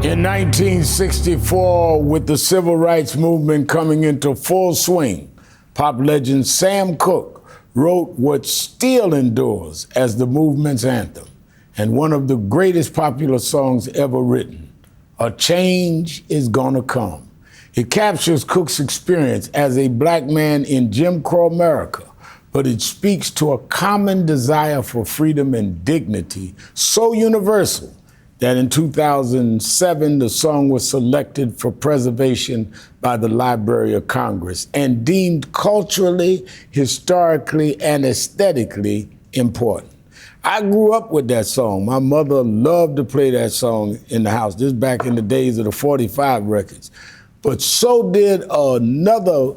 In 1964, with the civil rights movement coming into full swing, pop legend Sam Cooke wrote what still endures as the movement's anthem and one of the greatest popular songs ever written, "A Change Is Gonna Come." It captures Cooke's experience as a black man in Jim Crow America, but it speaks to a common desire for freedom and dignity so universal that in 2007, the song was selected for preservation by the Library of Congress and deemed culturally, historically, and aesthetically important. I grew up with that song. My mother loved to play that song in the house. This is back in the days of the 45 records. But so did another,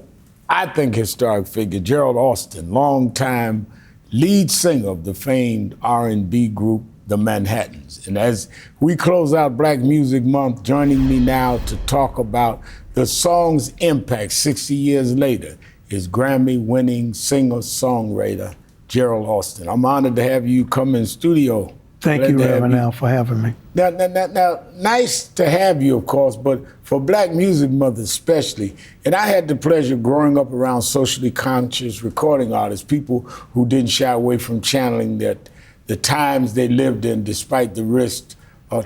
I think, historic figure, Gerald Alston, longtime lead singer of the famed R&B group, the Manhattans. And as we close out Black Music Month, joining me now to talk about the song's impact 60 years later is Grammy-winning singer-songwriter Gerald Alston. I'm honored to have you come in studio. Thank you, Reverend Al, for having me. Now, nice to have you, of course, but for Black Music Month especially, and I had the pleasure growing up around socially conscious recording artists, people who didn't shy away from channeling the times they lived in despite the risk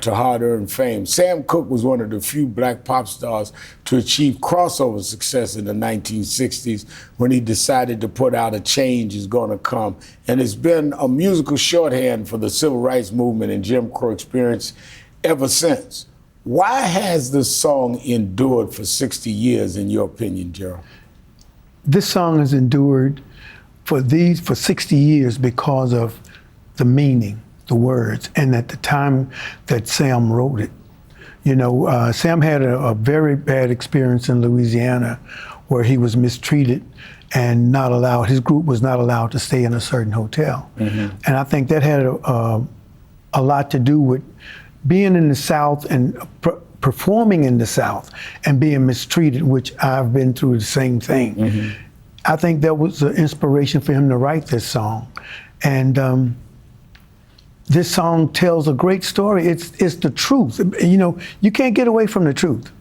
to hard-earned fame. Sam Cooke was one of the few black pop stars to achieve crossover success in the 1960s when he decided to put out "A Change Is Gonna Come." And it's been a musical shorthand for the civil rights movement and Jim Crow experience ever since. Why has this song endured for 60 years, in your opinion, Gerald? This song has endured for 60 years because of the meaning, the words, and at the time that Sam wrote it. You know, Sam had a very bad experience in Louisiana where he was mistreated and his group was not allowed to stay in a certain hotel. Mm-hmm. And I think that had a lot to do with being in the South and performing in the South and being mistreated, which I've been through the same thing. Mm-hmm. I think that was the inspiration for him to write this song. And this song tells a great story. It's the truth. You know, you can't get away from the truth.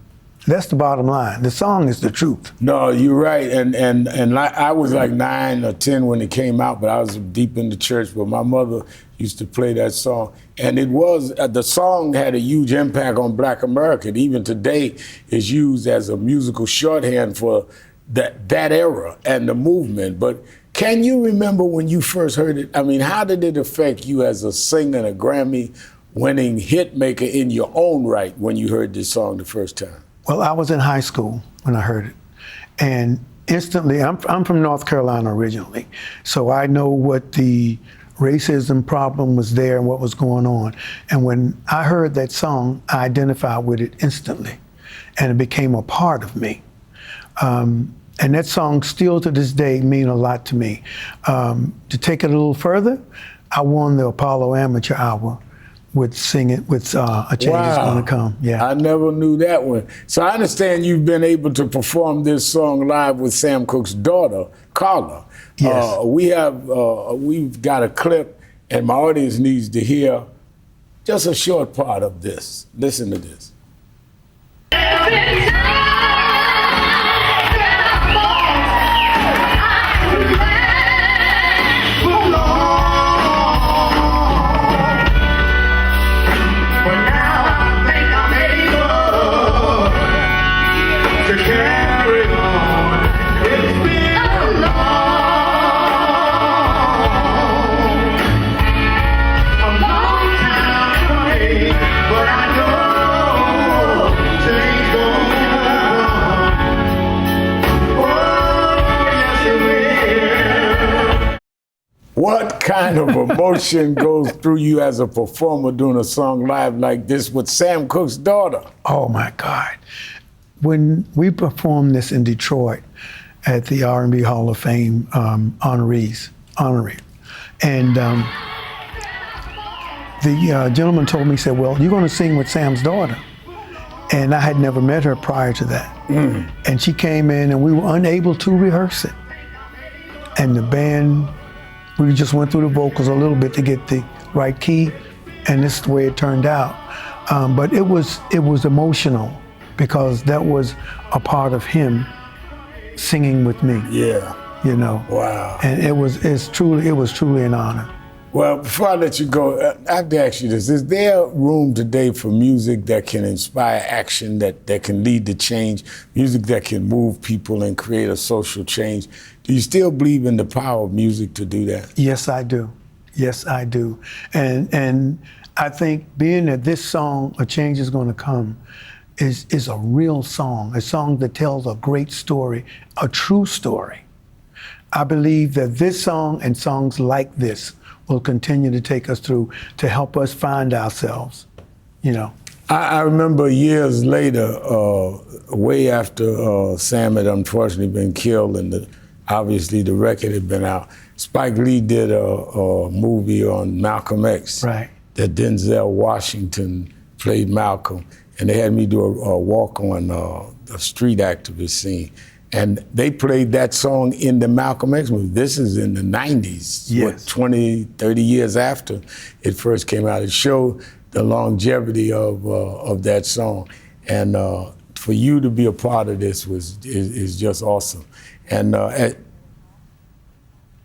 That's the bottom line. The song is the truth. No, you're right. And I was like 9 or 10 when it came out, but I was deep in the church. But my mother used to play that song, and it was the song had a huge impact on Black America. And even today, is used as a musical shorthand for that era and the movement. But can you remember when you first heard it? I mean, how did it affect you as a singer and a Grammy-winning hit maker in your own right when you heard this song the first time? Well, I was in high school when I heard it. And instantly, I'm from North Carolina originally, so I know what the racism problem was there and what was going on. And when I heard that song, I identified with it instantly, and it became a part of me. And that song still to this day mean a lot to me. To take it a little further, I won the Apollo Amateur Hour with singing with "A Change Is Gonna Come." Yeah, I never knew that one. So I understand you've been able to perform this song live with Sam Cooke's daughter, Carla. Yes. We've got a clip, and my audience needs to hear just a short part of this. Listen to this. What kind of emotion goes through you as a performer doing a song live like this with Sam Cooke's daughter? Oh my God. When we performed this in Detroit at the R&B Hall of Fame honorary, and the gentleman told me, he said, well, you're gonna sing with Sam's daughter. And I had never met her prior to that. Mm. And she came in and we were unable to rehearse it. And the band, we just went through the vocals a little bit to get the right key, and this is the way it turned out. But it was emotional because that was a part of him singing with me. Yeah. You know. Wow. And it was truly an honor. Well, before I let you go, I have to ask you this. Is there room today for music that can inspire action, that can lead to change, music that can move people and create a social change? Do you still believe in the power of music to do that? Yes, I do. Yes, I do. And I think being that this song, A Change Is Gonna Come, is a real song, a song that tells a great story, a true story. I believe that this song and songs like this will continue to take us through to help us find ourselves, you know. I remember years later, way after Sam had unfortunately been killed and obviously the record had been out, Spike Lee did a movie on Malcolm X. Right. That Denzel Washington played Malcolm, and they had me do a walk on a street activist scene. And they played that song in the Malcolm X movie. This is in the 90s, yes. 20, 30 years after it first came out. It showed the longevity of that song. And for you to be a part of this is just awesome. And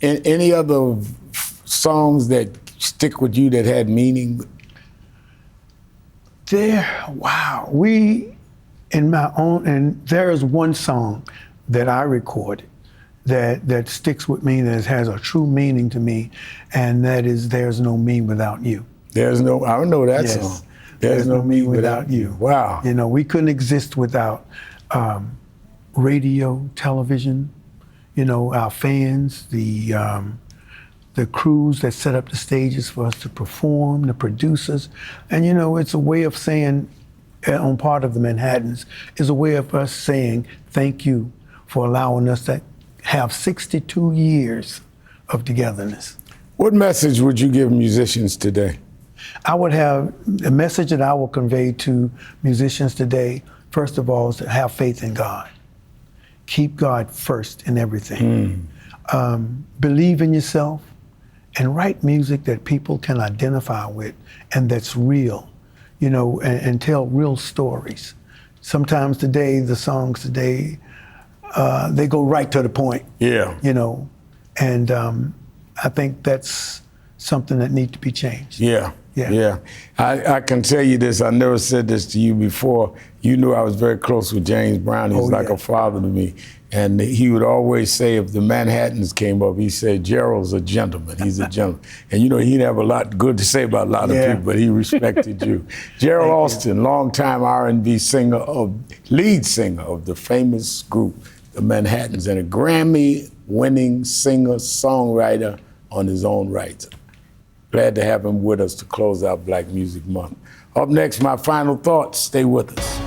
any other songs that stick with you that had meaning? And there is one song that I recorded that sticks with me, that has a true meaning to me, and that is There's No Me Without You. I don't know that song. There's No Me Without You. Wow. You know, we couldn't exist without radio, television, you know, our fans, the crews that set up the stages for us to perform, the producers. And, you know, it's a way of saying, on part of the Manhattans, is a way of us saying thank you for allowing us to have 62 years of togetherness. What message would you give musicians today? I would have, the message that I will convey to musicians today, first of all, is to have faith in God. Keep God first in everything. Believe in yourself and write music that people can identify with and that's real, you know, and tell real stories. Sometimes today, the songs today, they go right to the point. Yeah. You know, and I think that's something that needs to be changed. Yeah. Yeah. Yeah. I can tell you this, I never said this to you before. You knew I was very close with James Brown. He's like a father to me. And he would always say, if the Manhattans came up, he said, Gerald's a gentleman. He's a gentleman. And you know, he didn't have a lot good to say about a lot of people, but he respected you. Gerald Alston, longtime R&B lead singer of the famous group, the Manhattans, and a Grammy-winning singer, songwriter on his own right. Glad to have him with us to close out Black Music Month. Up next, my final thoughts. Stay with us.